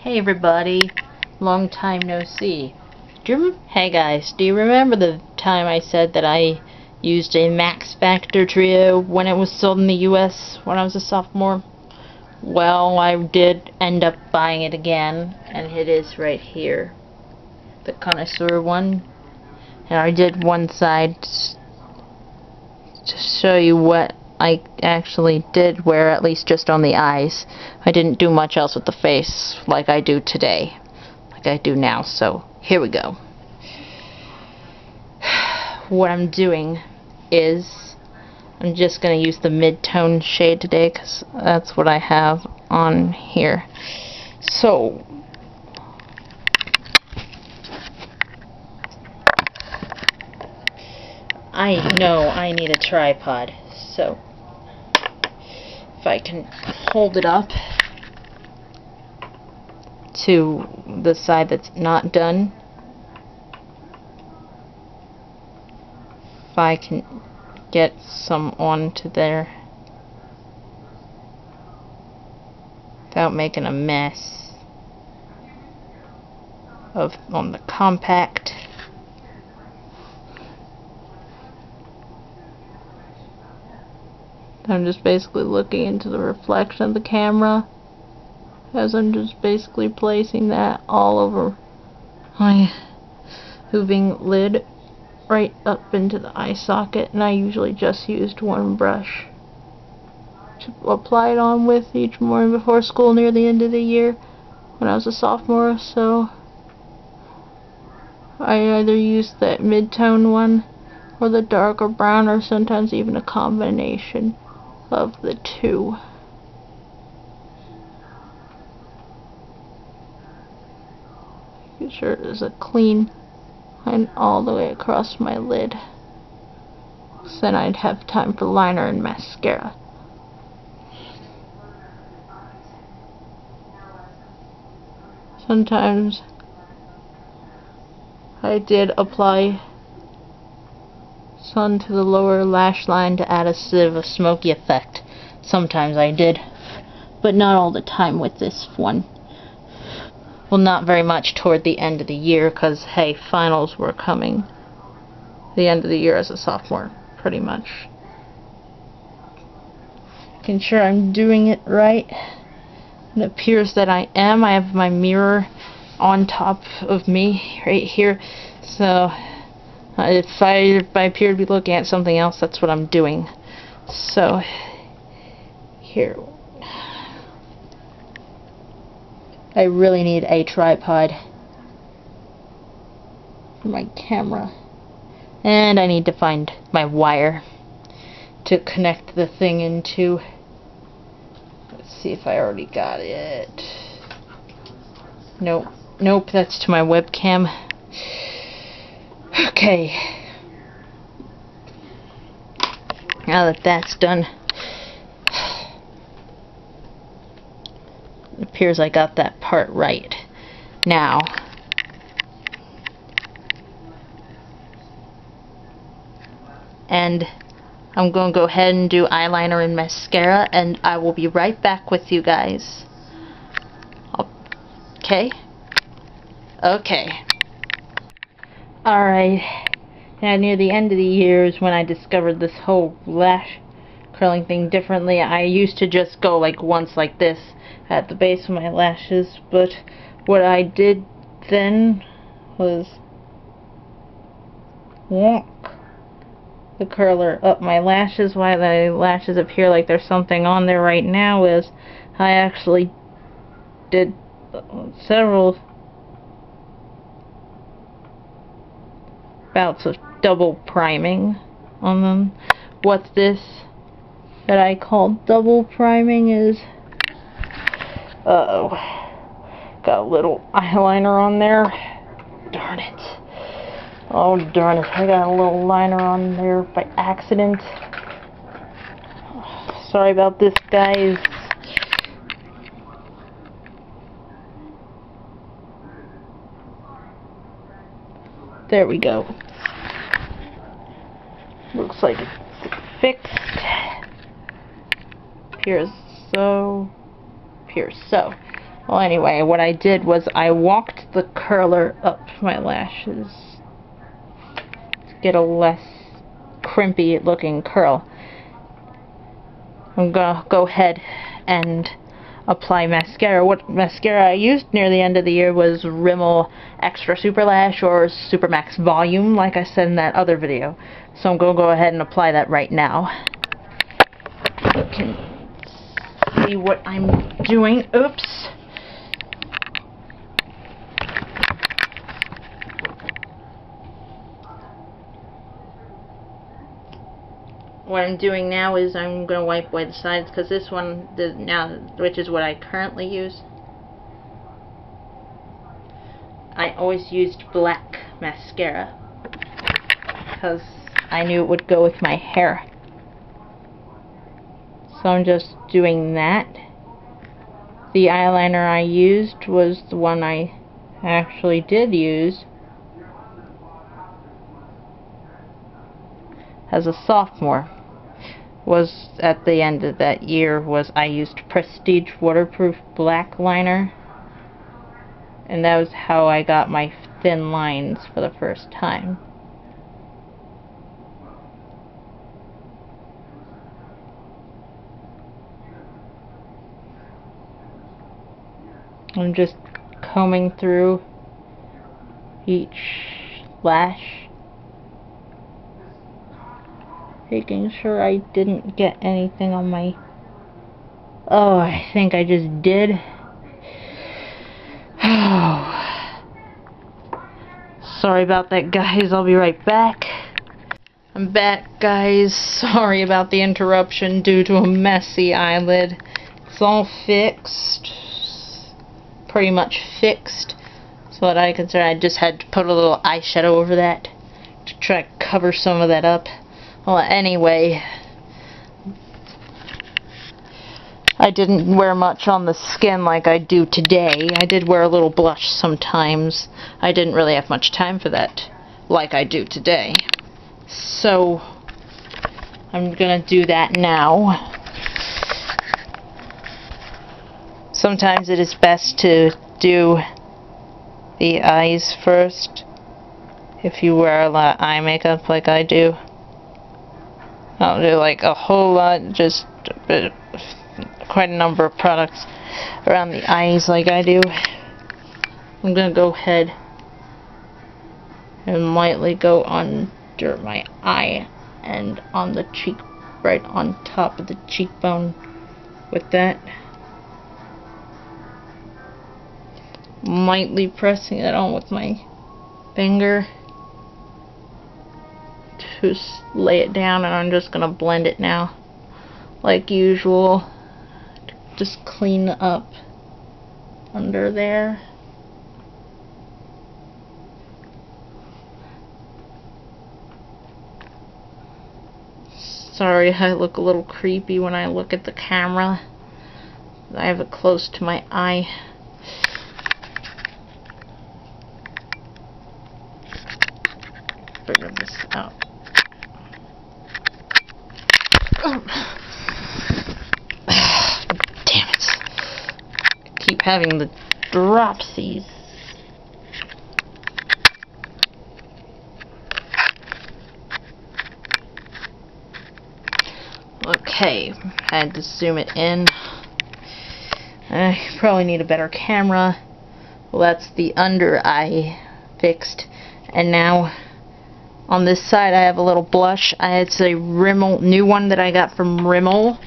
Hey everybody, long time no see. Hey guys, do you remember the time I said that I used a Max Factor trio when it was sold in the US when I was a sophomore? Well, I did end up buying it again, and it is right here. The connoisseur one. And I did one side to show you what I actually did wear, at least just on the eyes. I didn't do much else with the face like I do today, like I do now, so here we go. What I'm doing is I'm just going to use the mid-tone shade today because that's what I have on here. So I know I need a tripod, so if I can hold it up to the side that's not done, if I can get some onto there without making a mess on the compact. I'm just basically looking into the reflection of the camera as I'm just basically placing that all over my moving lid right up into the eye socket, and I usually just used one brush to apply it on with each morning before school near the end of the year when I was a sophomore, so I either used that mid-tone one or the darker brown, or sometimes even a combination of the two. Make sure there's a clean line all the way across my lid, so then I'd have time for liner and mascara. Sometimes I did apply sun to the lower lash line to add a bit of a smoky effect. Sometimes I did, but not all the time with this one. Well, not very much toward the end of the year, because hey, finals were coming the end of the year as a sophomore, pretty much. Making sure I'm doing it right. It appears that I am. I have my mirror on top of me right here, so if I appear to be looking at something else, that's what I'm doing. So here, I really need a tripod for my camera, and I need to find my wire to connect the thing into. Let's see if I already got it. Nope, that's to my webcam. Okay, now that that's done, it appears I got that part right. Now, and I'm going to go ahead and do eyeliner and mascara, and I will be right back with you guys. Okay? Okay. Alright, now near the end of the year is when I discovered this whole lash curling thing differently. I used to just go like once like this at the base of my lashes, but what I did then was walk the curler up my lashes. Why the lashes appear like there's something on there right now is I actually did several bouts of double priming on them. What this that I call double priming is, got a little eyeliner on there. Darn it. Oh darn it, I got a little liner on there by accident. Sorry about this, guys. There we go. Looks like it's fixed. Appears so. Well, anyway, what I did was I walked the curler up my lashes to get a less crimpy looking curl. I'm gonna go ahead and apply mascara. What mascara I used near the end of the year was Rimmel Extra Super Lash or Super Max Volume, like I said in that other video. So I'm gonna go ahead and apply that right now. You can see what I'm doing. Oops. What I'm doing now is I'm going to wipe away the sides, because this one, which is what I currently use, I always used black mascara because I knew it would go with my hair. So I'm just doing that. The eyeliner I used was the one I actually did use as a sophomore. Was at the end of that year was I used Prestige waterproof black liner, and that was how I got my thin lines for the first time. I'm just combing through each lash, making sure I didn't get anything on my... Oh, I think I just did. Oh. Sorry about that, guys. I'll be right back. I'm back, guys. Sorry about the interruption due to a messy eyelid. It's all fixed. Pretty much fixed. So what I consider, I just had to put a little eyeshadow over that to try to cover some of that up. Well, anyway, I didn't wear much on the skin like I do today. I did wear a little blush sometimes. I didn't really have much time for that like I do today. So, I'm gonna do that now. Sometimes it is best to do the eyes first if you wear a lot of eye makeup like I do. I don't do like a whole lot, just quite a number of products around the eyes like I do. I'm going to go ahead and lightly go under my eye and on the cheek, right on top of the cheekbone with that. Lightly pressing it on with my finger. Just lay it down, and I'm just gonna blend it now like usual. Just clean up under there. Sorry, I look a little creepy when I look at the camera. I have it close to my eye. Figure this out. Oh. Damn it. I keep having the dropsies. Okay, I had to zoom it in. I probably need a better camera. Well, that's the under eye fixed. And now on this side I have a little blush. It's a Rimmel, new one that I got from Rimmel,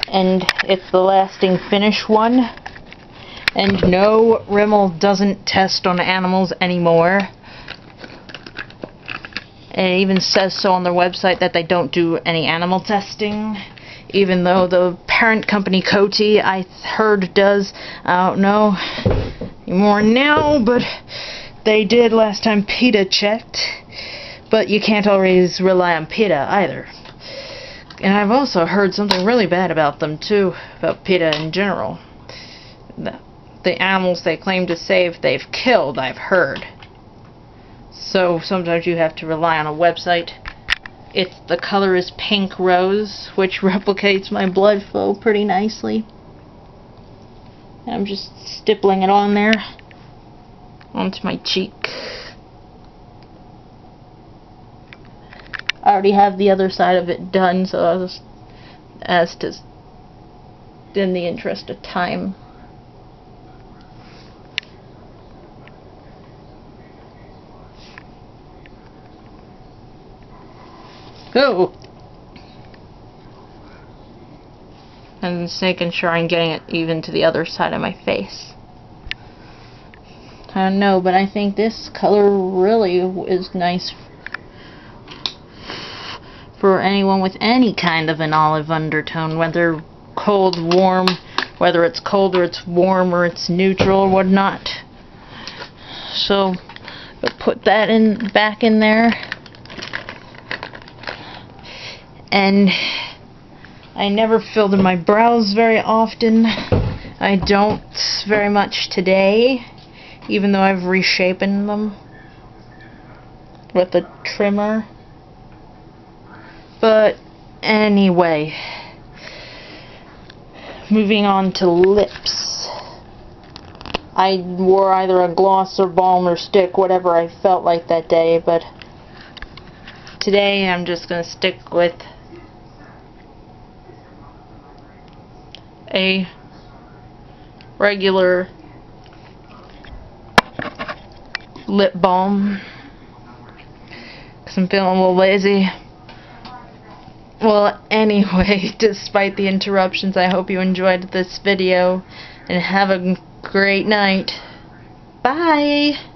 and it's the lasting finish one. And no, Rimmel doesn't test on animals anymore. And it even says so on their website that they don't do any animal testing, even though the parent company Coty, I heard, does. I don't know anymore now, but they did last time PETA checked. But you can't always rely on PETA either. And I've also heard something really bad about them too, about PETA in general. The animals they claim to save, they've killed, I've heard. So sometimes you have to rely on a website. The color is pink rose, which replicates my blood flow pretty nicely. And I'm just stippling it on there onto my cheek. I already have the other side of it done, so I was as to in the interest of time. Oh! And just making sure I'm getting it even to the other side of my face. I don't know, but I think this color really is nice for anyone with any kind of an olive undertone, whether cold, warm, whether it's cold or it's warm or it's neutral or whatnot. So I'll put that back in there. And I never filled in my brows very often. I don't very much today, even though I've reshapen them with a trimmer. But anyway, moving on to lips. I wore either a gloss or balm or stick, whatever I felt like that day, but today I'm just going to stick with a regular lip balm because I'm feeling a little lazy. Well, anyway, despite the interruptions, I hope you enjoyed this video and have a great night. Bye!